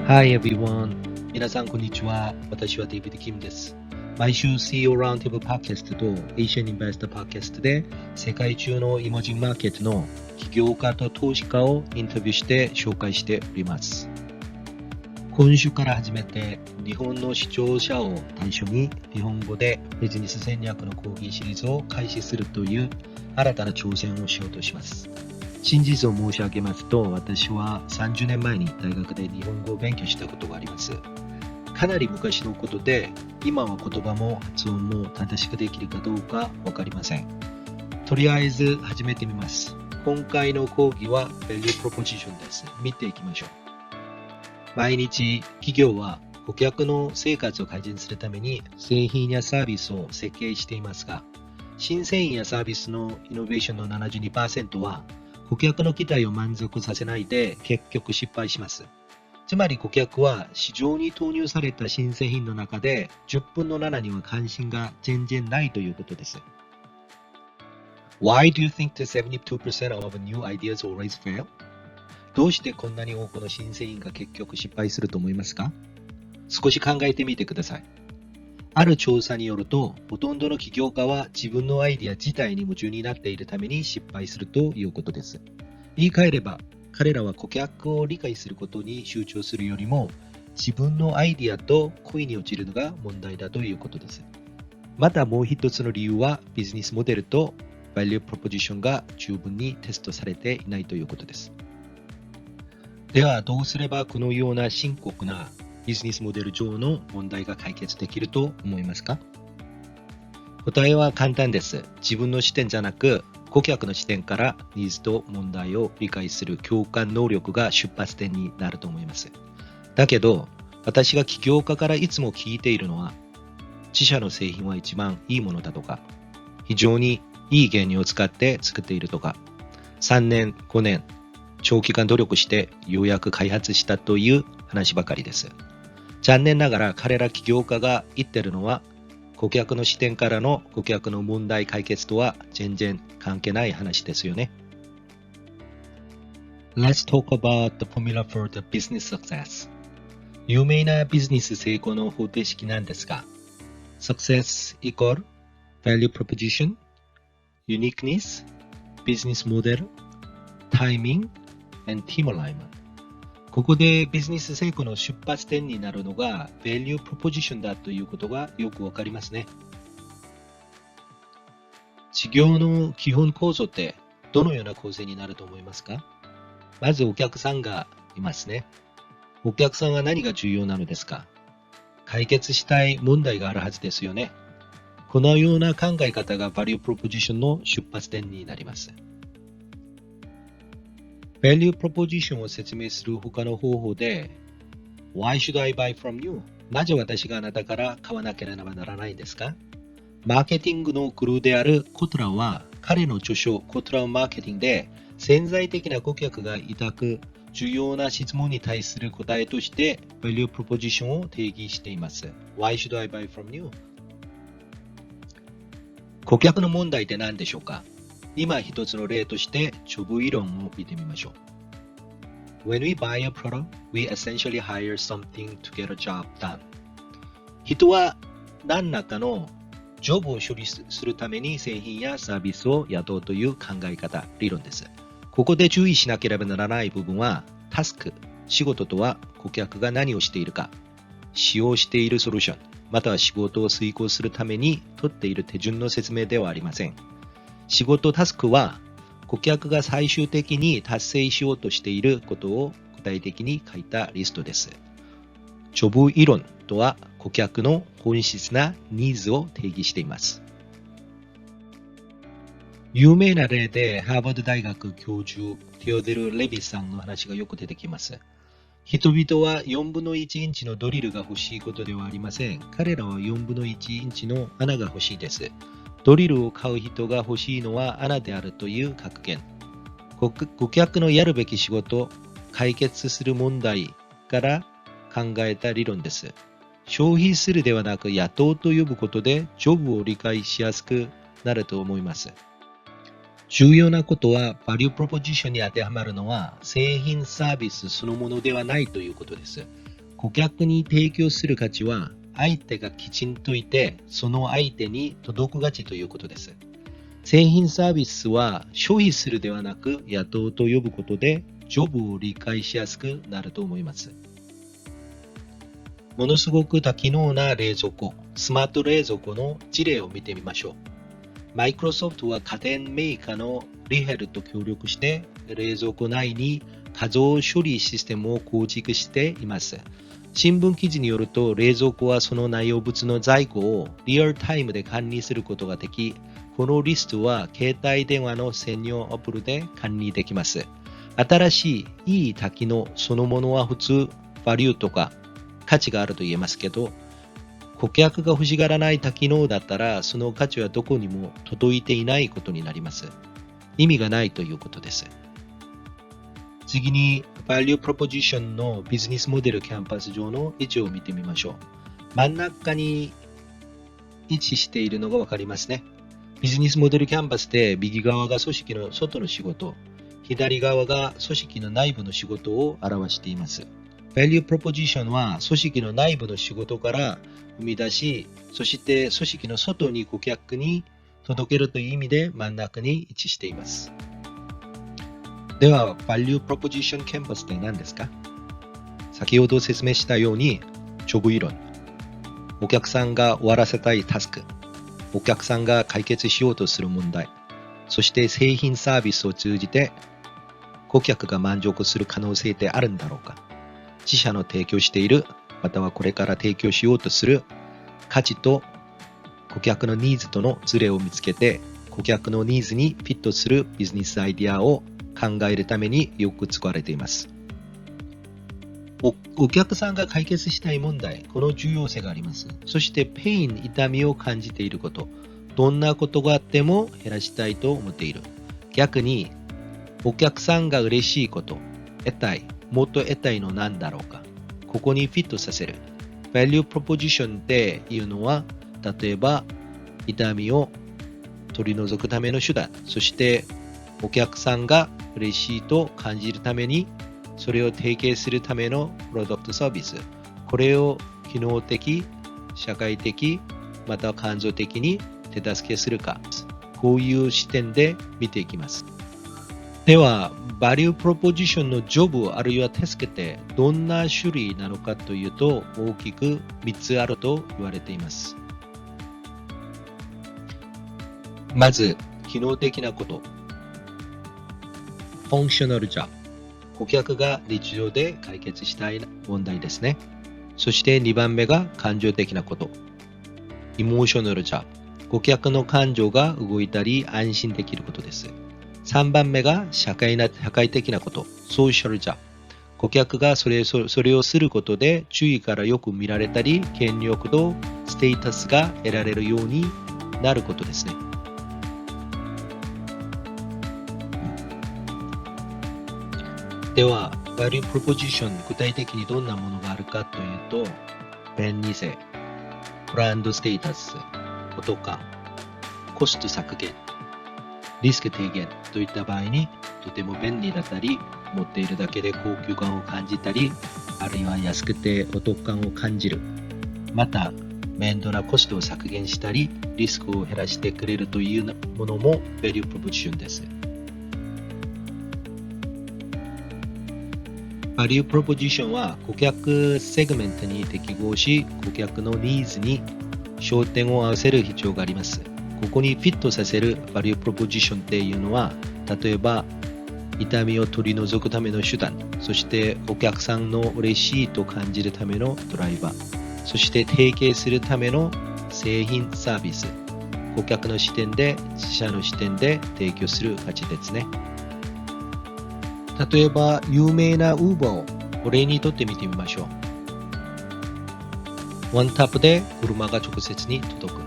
Hi everyone. 皆さんこんにちは。私はデイビッド・キムです。毎週 CEO ラウンドテーブルパーキャストと Asian Investor パーキャストで世界中のイマージングマーケットの起業家と投資家をインタビューして紹介しております。今週から始めて日本の視聴者を対象に日本語でビジネス戦略の講義シリーズを開始するという新たな挑戦をしようとします。真実を申し上げますと、私は30年前に大学で日本語を勉強したことがあります。かなり昔のことで、今は言葉も発音も正しくできるかどうかわかりません。とりあえず始めてみます。今回の講義は Value Proposition です。見ていきましょう。毎日、企業は顧客の生活を改善するために製品やサービスを設計していますが、新製品やサービスのイノベーションの 72% は顧客の期待を満足させないで結局失敗します。つまり顧客は市場に投入された新製品の中で10分の7には関心が全然ないということです。Why do you think that 72% of new ideas always fail? どうしてこんなに多くの新製品が結局失敗すると思いますか？少し考えてみてください。ある調査によると、ほとんどの起業家は自分のアイディア自体に夢中になっているために失敗するということです。言い換えれば、彼らは顧客を理解することに集中するよりも、自分のアイディアと恋に落ちるのが問題だということです。またもう一つの理由は、ビジネスモデルとバリュープロポジションが十分にテストされていないということです。では、どうすればこのような深刻なビジネスモデル上の問題が解決できると思いますか？答えは簡単です。自分の視点じゃなく、顧客の視点からニーズと問題を理解する共感能力が出発点になると思います。だけど、私が起業家からいつも聞いているのは、自社の製品は一番いいものだとか、非常にいい原料を使って作っているとか、3年、5年、長期間努力してようやく開発したという話ばかりです。残念ながら彼ら起業家が言ってるのは、顧客の視点からの顧客の問題解決とは全然関係ない話ですよね。Let's talk about the formula for the business success. 有名なビジネス成功の方程式なんですが、Success equal Value Proposition, Uniqueness, Business Model, Timing, and Team Alignment。ここでビジネス成功の出発点になるのが Value Proposition だということがよくわかりますね。事業の基本構造ってどのような構成になると思いますか？まずお客さんがいますね。お客さんは何が重要なのですか？解決したい問題があるはずですよね。このような考え方が Value Proposition の出発点になります。Value Proposition を説明する他の方法で Why should I buy from you? なぜ私があなたから買わなければならないんですか？マーケティングのグルーであるコトラは彼の著書コトラマーケティングで潜在的な顧客が抱く重要な質問に対する答えとして Value Proposition を定義しています。Why should I buy from you? 顧客の問題って何でしょうか？今一つの例としてジョブ理論を見てみましょう。When we buy a product, we essentially hire something to get a job done. 人は何らかのジョブを処理するために製品やサービスを雇うという考え方、理論です。ここで注意しなければならない部分は、タスク、仕事とは顧客が何をしているか、使用しているソリューション、または仕事を遂行するために取っている手順の説明ではありません。仕事タスクは顧客が最終的に達成しようとしていることを具体的に書いたリストです。ジョブ理論とは顧客の本質なニーズを定義しています。有名な例でハーバード大学教授テオデル・レビさんの話がよく出てきます。人々は4分の1インチのドリルが欲しいことではありません。彼らは4分の1インチの穴が欲しいです。ドリルを買う人が欲しいのは穴であるという格言。顧客のやるべき仕事、解決する問題から考えた理論です。消費するではなく雇うと呼ぶことでジョブを理解しやすくなると思います。重要なことは、バリュープロポジションに当てはまるのは、製品サービスそのものではないということです。顧客に提供する価値は相手がきちんといてその相手に届く価値ということです。製品サービスは消費するではなく雇うと呼ぶことでジョブを理解しやすくなると思います。ものすごく多機能な冷蔵庫、スマート冷蔵庫の事例を見てみましょう。マイクロソフトは家電メーカーのリヘルと協力して冷蔵庫内に画像処理システムを構築しています。新聞記事によると冷蔵庫はその内容物の在庫をリアルタイムで管理することができ、このリストは携帯電話の専用アプリで管理できます。新しいいい多機能そのものは普通バリューとか価値があると言えますけど、顧客が欲しがらない多機能だったらその価値はどこにも届いていないことになります。意味がないということです。次に Value Proposition のビジネスモデルキャンパス上の位置を見てみましょう。真ん中に位置しているのがわかりますね。ビジネスモデルキャンパスで右側が組織の外の仕事、左側が組織の内部の仕事を表しています。Value Proposition は組織の内部の仕事から生み出し、そして組織の外に顧客に届けるという意味で真ん中に位置しています。では、Value Proposition Canvas って何ですか？先ほど説明したように、ジョブ理論、お客さんが終わらせたいタスク、お客さんが解決しようとする問題、そして製品サービスを通じて顧客が満足する可能性ってあるんだろうか？自社の提供している、またはこれから提供しようとする価値と顧客のニーズとのズレを見つけて、顧客のニーズにフィットするビジネスアイデアを考えるためによく使われています。お客さんが解決したい問題、この重要性があります。そしてペイン、痛みを感じていること、どんなことがあっても減らしたいと思っている。逆に、お客さんが嬉しいこと、得たい、もっと得たいのなんだろうか。ここにフィットさせる。Value Proposition っていうのは、例えば、痛みを取り除くための手段、そしてお客さんが嬉しいと感じるために、それを提携するためのプロダクトサービス、これを機能的、社会的、または感情的に手助けするか、こういう視点で見ていきます。では、Value Proposition のジョブあるいは助けてどんな種類なのかというと、大きく3つあると言われています。まず、機能的なこと。Functional Job。顧客が日常で解決したい問題ですね。そして2番目が感情的なこと。Emotional Job。顧客の感情が動いたり安心できることです。3番目が社会的なこと。Social Job。顧客がそれをすることで注意からよく見られたり、権力とステータスが得られるようになることですね。では、Value Proposition、具体的にどんなものがあるかというと、便利性、ブランドステータス、お得感、コスト削減、リスク低減といった場合にとても便利だったり、持っているだけで高級感を感じたり、あるいは安くてお得感を感じる。また、面倒なコストを削減したり、リスクを減らしてくれるというものも Value Proposition です。Value Proposition は顧客セグメントに適合し、顧客のニーズに焦点を合わせる必要があります。ここにフィットさせる Value Proposition っていうのは、例えば痛みを取り除くための手段、そしてお客さんの嬉しいと感じるためのドライバー、そして提携するための製品サービス、顧客の視点で自社の視点で提供する価値ですね。例えば有名な Uber を例にとってみてみましょう。ワンタップで車が直接に届く。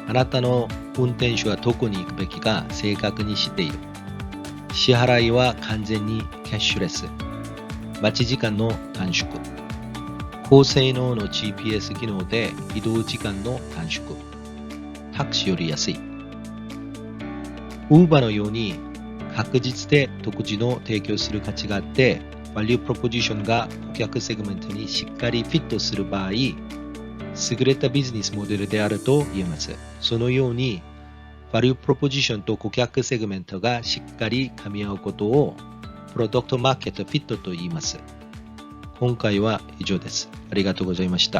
あなたの運転手はどこに行くべきか正確に知っている。支払いは完全にキャッシュレス。待ち時間の短縮。高性能の GPS 機能で移動時間の短縮。タクシーより安い。Uber のように確実で独自の提供する価値があって、バリュープロポジションが顧客セグメントにしっかりフィットする場合、優れたビジネスモデルであると言えます。そのように、バリュープロポジションと顧客セグメントがしっかり噛み合うことを、プロダクトマーケットフィットと言います。今回は以上です。ありがとうございました。